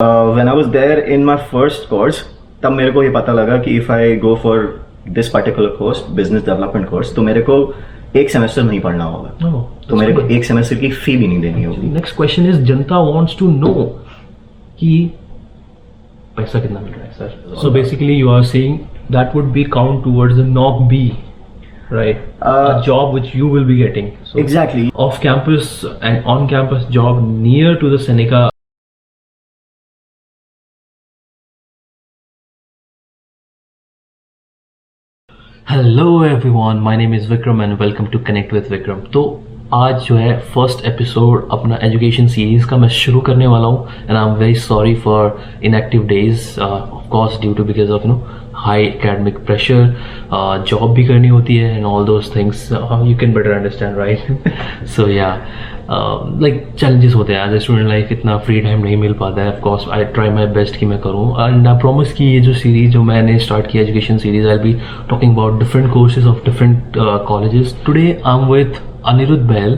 When I was there in my first course, तब मेरे को ये पता लगा कि if I go for this particular course, business development course, तो मेरे को एक सेमेस्टर नहीं पढ़ना होगा, तो मेरे को एक सेमेस्टर की फी भी नहीं देनी होगी. नेक्स्ट क्वेश्चन इज जनता वांट्स टू नो कि पैसा कितना मिल रहा है sir. So basically you are saying that would be count towards the knock B, right? A job which you will be getting. So exactly. Off campus and on campus job near to the Seneca. Hello everyone, my name is Vikram and welcome to Connect with Vikram. तो आज जो है first episode अपना education series का मैं शुरू करने वाला हूँ and I am very sorry for inactive days, of course due to because of high academic pressure, job भी करनी होती है and all those things, you can better understand right. So yeah like challenges होते हैं as a student life, इतना free time नहीं मिल पाता है. Of course I try my best कि मैं करूँ एंड आई प्रॉमिस कि ये जो सीरीज जो मैंने स्टार्ट किया education series, I will be talking about different courses of different colleges. Today I am with Aniruddha Behl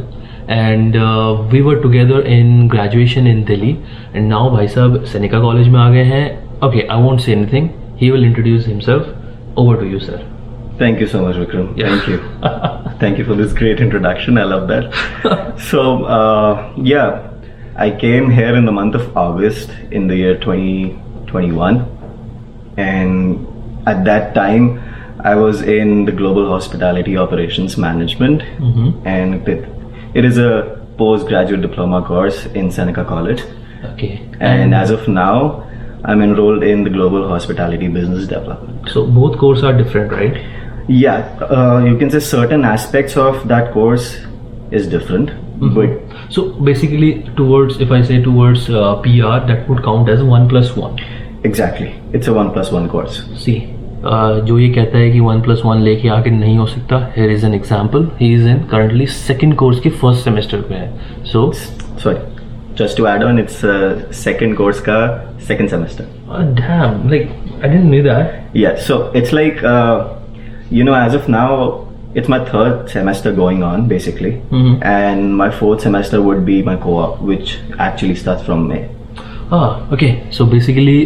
and we were together in graduation in Delhi and now भाई साहब Seneca College में आ गए हैं. Okay, I won't say anything. He will introduce himself. Over to you, sir. Thank you so much, Vikram. Yeah. Thank you. Thank you for this great introduction. I love that. So, I came here in the month of August in the year 2021, and at that time, I was in the Global Hospitality Operations Management, and it is a postgraduate diploma course in Seneca College. Okay. And as of now, I'm enrolled in the Global Hospitality Business Development. So both courses are different, right? Yeah, you can say certain aspects of that course is different, but so basically towards, if I say towards PR, that would count as 1+1. exactly, it's a 1+1 course. See, जो ये कहता है कि 1+1 लेके आके नहीं हो सकता, here is an example. He is in currently second course के first semester पे है. So Sorry, just to add on, it's second course का second semester. Damn, like I didn't know that. Yeah, so it's like as of now, it's my third semester going on basically, and my fourth semester would be my co-op, which actually starts from May. Okay. So basically,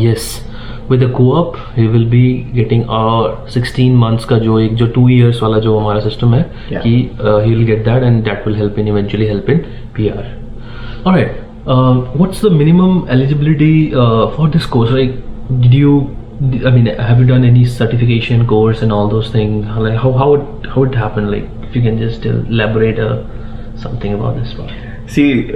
yes, with the co-op he will be getting 16 months का जो 2 years वाला जो हमारा system है, कि he will get that and that will help in eventually help in PR. Alright, what's the minimum eligibility for this course? Like, have you done any certification course and all those things? Like how it happened? Like, if you can just elaborate something about this part. See,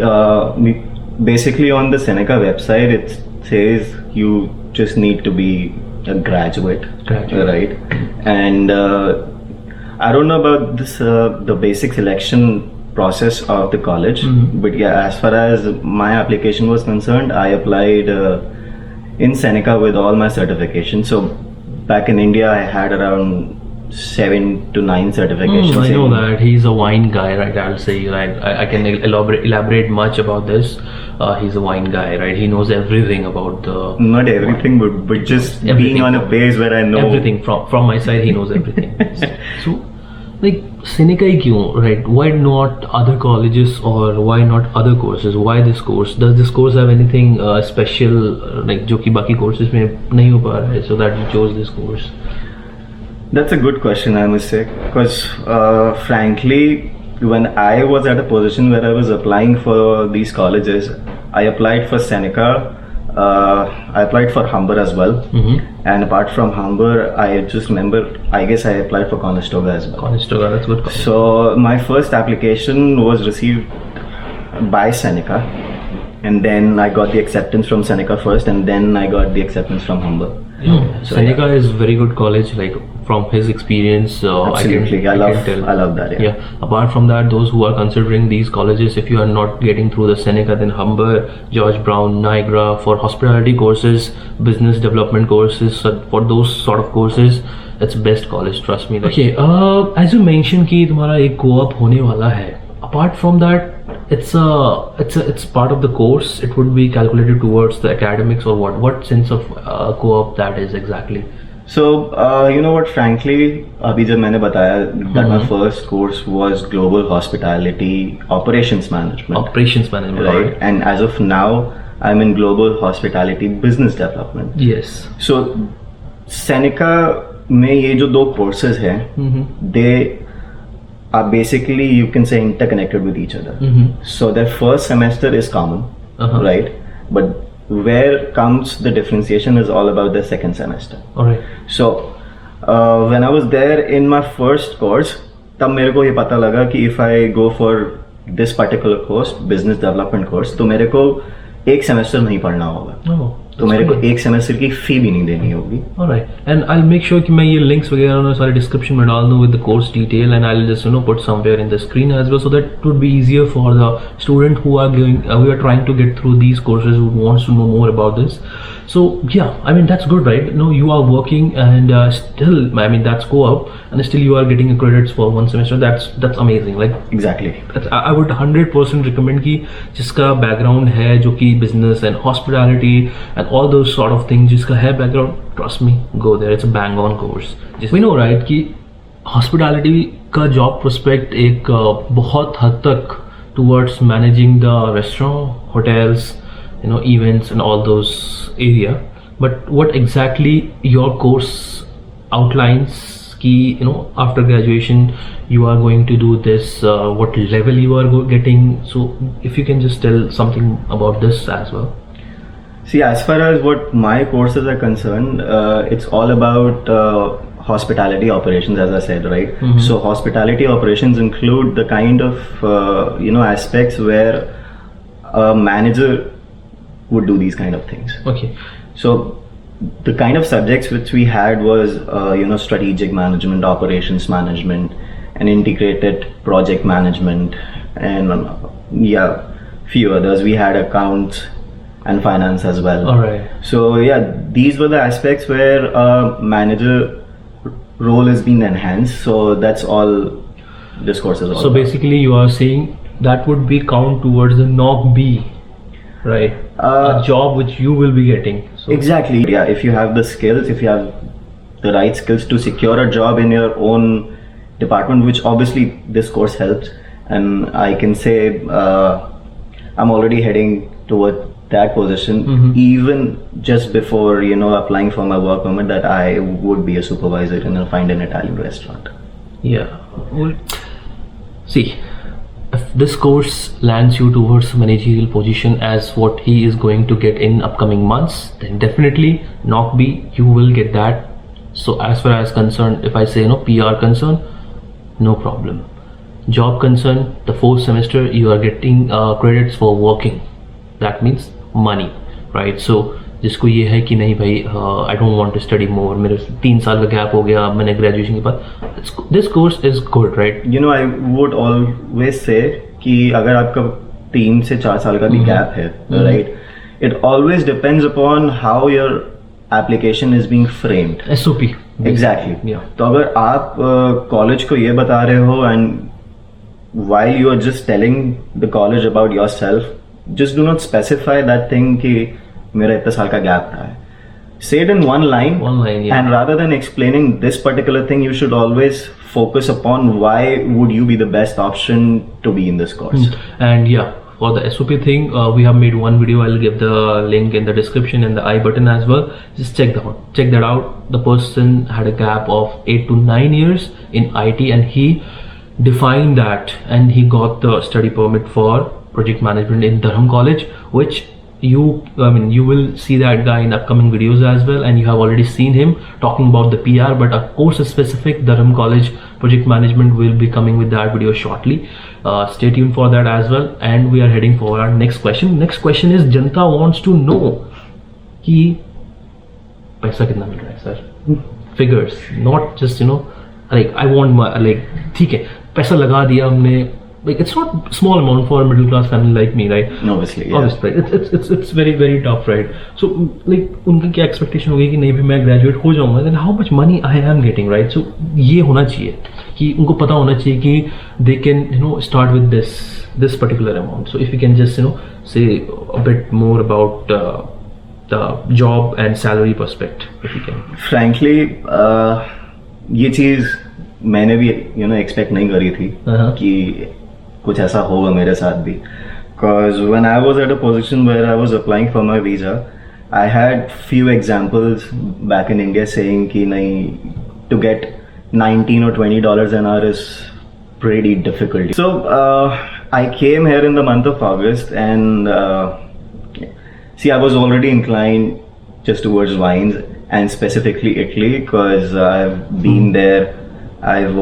basically on the Seneca website it says you just need to be a graduate. Right? And I don't know about this the basic selection process of the college, but yeah, as far as my application was concerned, I applied in Seneca with all my certifications. So back in India I had around 7 to 9 certifications. I know that he's a wine guy, right? I'll say, right? I can elaborate much about this. He's a wine guy, right? He knows everything about the... Not everything, but just everything, being on a base where I know everything from my side. He knows everything. So, like, Seneca ही क्यों, right? Why not other colleges, or why not other courses? Why this course? Does this course have anything special, like जो कि बाकी courses में नहीं हो पा रहा है, so that you chose this course? That's a good question, I must say, because frankly, when I was at a position where I was applying for these colleges, I applied for Seneca, I applied for Humber as well, and apart from Humber, I just remember, I guess I applied for Conestoga as well. Conestoga, that's good. So my first application was received by Seneca, and then I got the acceptance from Seneca first, and then I got the acceptance from Humber. So Seneca is very good college, like from his experience. Absolutely, I love that. Yeah. Apart from that, those who are considering these colleges, if you are not getting through the Seneca, then Humber, George Brown, Niagara for hospitality courses, business development courses. So for those sort of courses, it's best college. Trust me. Okay. As you mentioned कि तुम्हारा एक co-op होने वाला है. Apart from that, it's part of the course. It would be calculated towards the academics, or what sense of co-op that is exactly? So you know what, frankly, अभी जब मैंने बताया that my first course was Global Hospitality Operations Management. Operations Management, right? And as of now, I'm in global hospitality business development. Yes. So Seneca में ये जो दो courses हैं, they are basically, you can say, interconnected with each other. So their first semester is common, right? But where comes the differentiation is all about the second semester. Alright. So when I was there in my first course, तब मेरे को ये पता लगा कि if I go for this particular course, business development course, तो मेरे को एक सेमेस्टर नहीं पढ़ना होगा, तो मेरे को एक सेमेस्टर की फी भी नहीं देनी होगी. Alright, and I'll make sure कि मैं ये links वगैरह ना सारे description में डाल दूँ with the course detail, and I'll just put somewhere in the screen as well, so that it would be easier for the student who are trying to get through these courses, who wants to know more about this. So yeah, I mean that's good, right? No, you are working and still, I mean that's co-op, and still you are getting credits for one semester. That's amazing. Like Exactly. I would 100% recommend कि जिसका background है जो कि business and hospitality and all those sort of things, जिसका है background, trust me, go there. It's a bang on course. We know, right, कि hospitality का job prospect एक बहुत हद तक towards managing the restaurant, hotels, events and all those area. But what exactly your course outlines ki after graduation you are going to do this, what level you are getting, so if you can just tell something about this as well. See, as far as what my courses are concerned, it's all about hospitality operations, as I said, right? So hospitality operations include the kind of aspects where a manager would do these kind of things. Okay. So the kind of subjects which we had was strategic management, operations management, and integrated project management, and few others. We had accounts and finance as well. All right. So these were the aspects where manager role has been enhanced. So that's all this course is all so about. Basically you are saying that would be count towards the knock B, right? A job which you will be getting. So exactly. Yeah, if you have the skills, if you have the right skills to secure a job in your own department, which obviously this course helps, and I can say I'm already heading toward that position, even just before applying for my work permit, that I would be a supervisor in a fine Italian restaurant. Yeah. Well, see, if this course lands you towards managerial position as what he is going to get in upcoming months, then definitely knock B, you will get that. So as far as concerned, if I say PR concern, no problem. Job concern, the fourth semester you are getting credits for working. That means money, right? So जिसको ये है कि नहीं भाई, I don't want to study more, मेरे 3 साल का gap हो गया मैंने ग्रेजुएशन के बाद, this course is good, right? I would always say कि अगर आपका 3 से 4 साल का भी गैप है, right? It always depends upon how your application is being framed. SOP. Exactly. Yeah. तो अगर आप कॉलेज को ये बता रहे हो and while you are just telling the college about yourself, just do not specify that thing कि मेरा इतना साल का गैप था. Say it in one line, yeah. And rather than explaining this particular thing, you should always focus upon why would you be the best option to be in this course. And for the SOP thing, we have made one video. I'll give the link in the description and the I button as well. Just check that out. The person had a gap of 8 to 9 years in IT, and he defined that, and he got the study permit for project management in Durham College, which you will see that guy in upcoming videos as well, and you have already seen him talking about the PR, but a course specific Durham College project management will be coming with that video shortly. Stay tuned for that as well, and we are heading for our next question. Next question is, Janta wants to know कि पैसा कितना मिल रहा है sir? Figures, not just like I want my, like ठीक है पैसा लगा दिया हमने, like it's not small amount for a middle class family like me, right? Obviously, yeah. Obviously, right? It's very very tough, right? So like उनकी क्या expectation होगी कि नहीं भी मैं graduate हो जाऊँगा, then how much money I am getting, right? So ये होना चाहिए कि उनको पता होना चाहिए कि they can start with this particular amount. So if you can just say a bit more about the job and salary perspective, if you can. Frankly, ये चीज मैंने भी expect नहीं करी थी कि कुछ ऐसा होगा मेरे साथ भी. Because when I was at a position where I was applying for my visa, I had few examples back in India saying ki nahi, to get $19 or $20 an hour is pretty difficult. So I came here in the month of August, and see, I was already inclined just towards wines, and specifically Italy, because I've been there. I've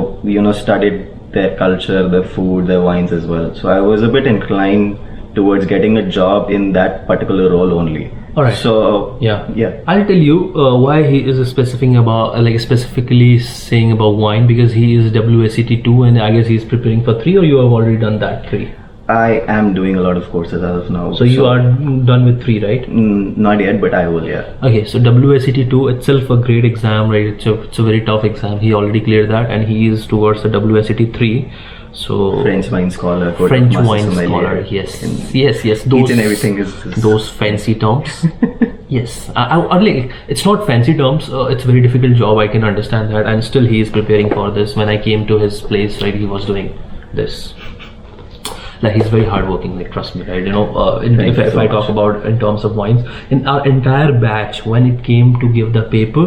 studied their culture, their food, their wines as well. So I was a bit inclined towards getting a job in that particular role only. All right. So yeah. I'll tell you why he is specifically saying about wine, because he is WSET 2, and I guess he's preparing for 3, or you have already done that 3. I am doing a lot of courses as of now. So you are done with 3, right? Not yet, but I will, yeah. Okay, so WSET 2 itself a great exam, right? It's a very tough exam. He already cleared that, and he is towards the WSET 3. So French wine scholar. French wine scholar, yes. Those, each and everything is those fancy terms. Yes, I it's not fancy terms. It's a very difficult job. I can understand that, and still he is preparing for this. When I came to his place, right, he was doing this. Like, he's very hardworking. Like, trust me, right? If I talk about in terms of wines, in our entire batch, when it came to give the paper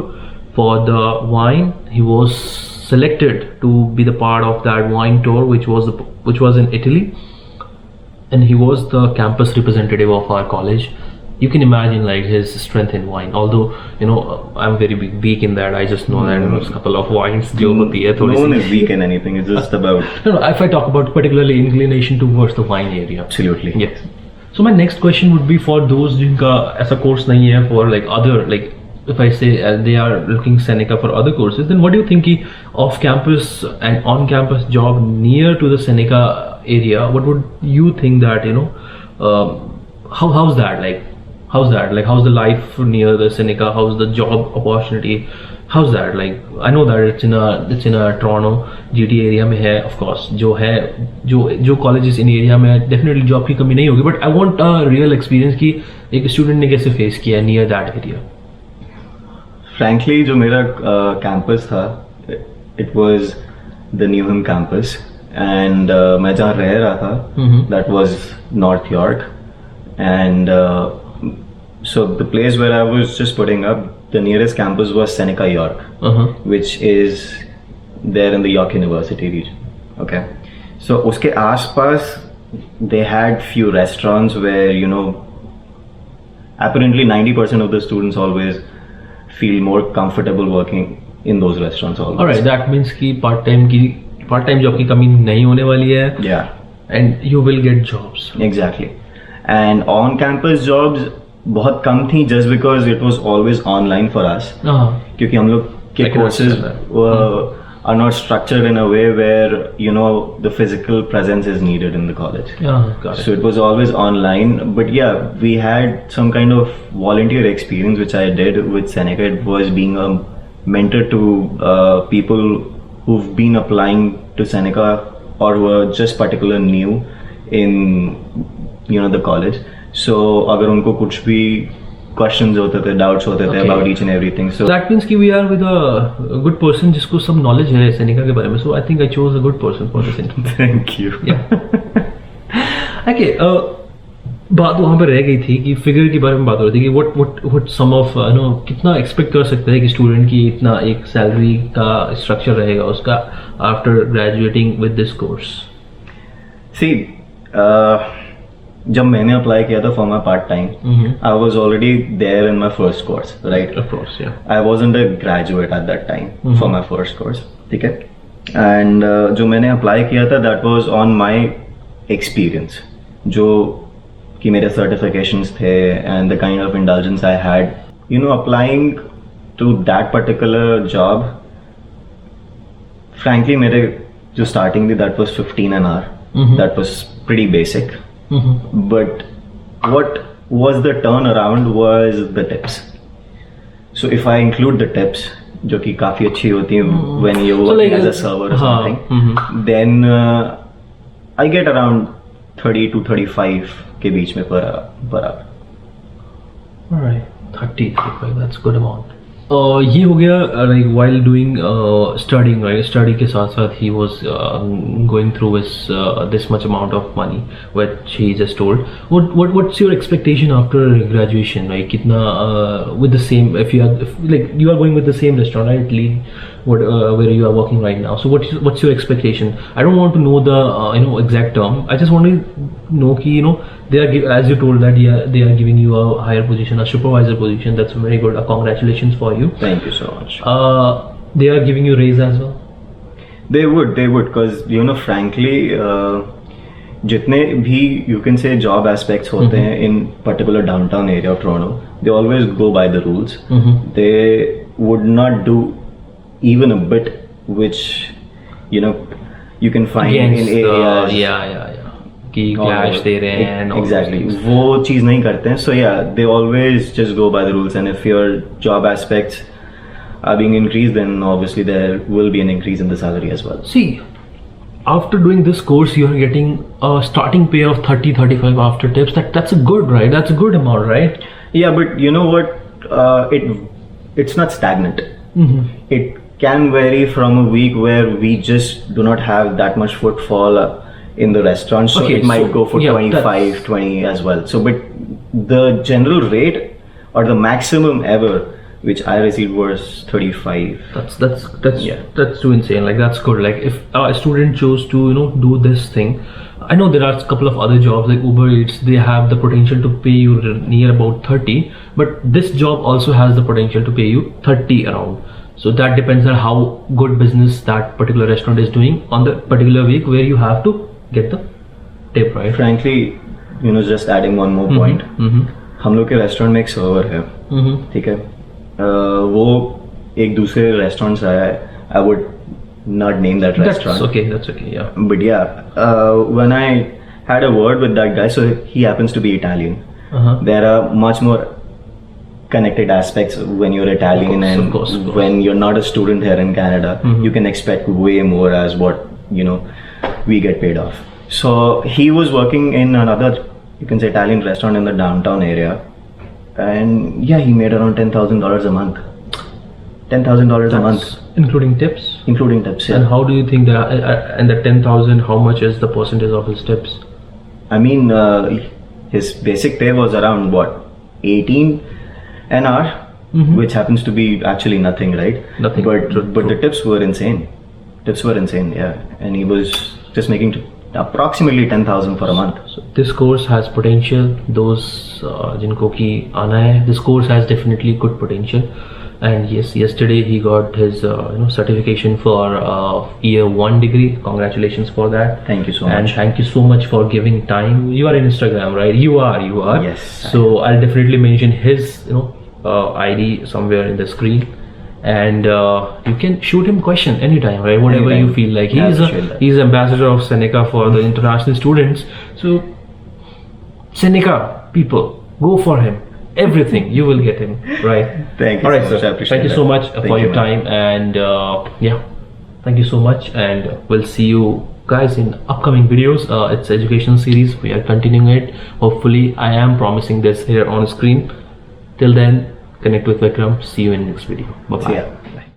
for the wine, he was selected to be the part of that wine tour, which was in Italy, and he was the campus representative of our college. You can imagine like his strength in wine. Although I'm very weak in that. I just know that a couple of wines. No one is weak in anything. It's just about. If I talk about particularly inclination towards the wine area. Absolutely. Yes. So my next question would be for those jinka as a course nahi hai, for like other, like if I say they are looking Seneca for other courses, then what do you think off campus and on campus job near to the Seneca area? What would you think that how's that like? How's the life near the Seneca? How's the job opportunity? How's that like? I know that it's in a Toronto GTA area में है, of course. जो colleges in area में definitely job की कमी नहीं होगी. But I want a real experience कि एक student ने कैसे face किया near that area. Frankly, जो मेरा campus था, it was the Newham campus, and मैं जहाँ रह रहा था, that was North York, and so the place where I was just putting up, the nearest campus was Seneca York, which is there in the York University region. Okay, so उसके आसपास they had few restaurants where apparently 90% of the students always feel more comfortable working in those restaurants always. Alright, that means कि part time job की कमी नहीं होने वाली है. Yeah. And you will get jobs. Exactly. And on campus jobs बहुत कम थी, just because it was always online for us. क्योंकि हम लोग के courses are not structured in a way where the physical presence is needed in the college. Got it. So it was always online. But yeah, we had some kind of volunteer experience which I did with Seneca. It was being a mentor to people who've been applying to Seneca or were just particularly new in the college. So अगर उनको कुछ भी questions होते थे, doubts होते थे about each and everything. So that means कि we are with a good person जिसको सब knowledge है Seneca के बारे में. So I think I chose a good person for this interview. Thank you. Yeah. Okay. बात वहाँ पे रह गई थी कि फिगर के बारे में बात हो रही थी कि what some of कितना एक्सपेक्ट कर सकते हैं कि स्टूडेंट की इतना एक सैलरी का स्ट्रक्चर रहेगा उसका after graduating with this course. See, जब मैंने अप्लाई किया था for my part time, I was already there in my first course, right? Of course, yeah. I wasn't a graduate at that time for my first course, ठीक है? And जो मैंने apply किया था that was on my experience, जो कि मेरे certifications थे and the kind of indulgence I had applying to that particular job. Frankly मेरे जो स्टार्टिंग थी that was 15 an hour. That was pretty basic. But what was the turnaround was the tips. So if I include the tips, जो कि काफी अच्छी होती हैं when you're working as a server or something, then I get around 30 to 35 के बीच में per hour. Alright, 30, 35, that's good amount. ये हो गया like while doing studying, right? Study के साथ साथ he was going through his this much amount of money which he just told. What's your expectation after graduation? Like कितना with the same, if like you are going with the same restaurant, right? Where you are working right now. So what's your expectation? I don't want to know the exact term. I just want to know कि they are as you told that they are giving you a higher position, a supervisor position. That's very good. Congratulations for you. Thank you so much. They are giving you raise as well. They would because frankly जितने भी you can say job aspects होते हैं in particular downtown area of Toronto, they always go by the rules. They would not do even a bit which you can find Against in areas. Yeah. कि clash दे रहे हैं. Exactly. वो चीज़ नहीं करते हैं. So yeah, they always just go by the rules, and if your job aspects are being increased, then obviously there will be an increase in the salary as well. See, after doing this course, you are getting a starting pay of 30-35 after tips. That's a good, right? That's a good amount, right? Yeah, but you know what? It's not stagnant. It can vary from a week where we just do not have that much footfall in the restaurant, so Okay, it might so, go for yeah, 25, 20 as well. So, but the general rate or the maximum ever which I received was 35. That's too insane. Like that's good. Like if a student chose to do this thing, I know there are a couple of other jobs like Uber Eats. They have the potential to pay you near about 30, but this job also has the potential to pay you 30 around. So that depends on how good business that particular restaurant is doing on the particular week where you have to get the tip, right? Frankly, just adding one more point. हम लोग के restaurant में एक server है, ठीक है, वो एक दूसरे रेस्टोरेंट से आया है. I would not name that restaurant. That's okay, yeah. But yeah, when I had a word with that guy, so he happens to be Italian. There are much more connected aspects when you're Italian, of course. When you're not a student here in Canada, you can expect way more as what we get paid off. So he was working in another, you can say, Italian restaurant in the downtown area, and yeah, he made around $10,000 a month. $10,000 a month, including tips. Including tips, yeah. And how do you think that? And the 10,000, how much is the percentage of his tips? I mean, his basic pay was around what, 18 an hour, which happens to be actually nothing, right? Nothing. But the tips were insane. Yeah. And he was just making approximately 10,000 for a month. So this course has potential. Those जिनको कि आना है, this course has definitely good potential. And yes, yesterday he got his certification for year 1 degree. Congratulations for that. Thank you so much. And thank you so much for giving time. You are in Instagram, right? You are. Yes. So I'll definitely mention his ID somewhere in the screen. And you can shoot him question anytime, right? Whatever anytime. You feel like. He's ambassador of Seneca for the international students. So Seneca people, go for him. Everything you will get him, right? Thank you. All right, so much. sir. I appreciate Thank you so much for your time, and thank you so much. And we'll see you guys in upcoming videos. It's education series. We are continuing it. Hopefully, I am promising this here on screen. Till then, connect with Vikram. See you in the next video. Bye bye.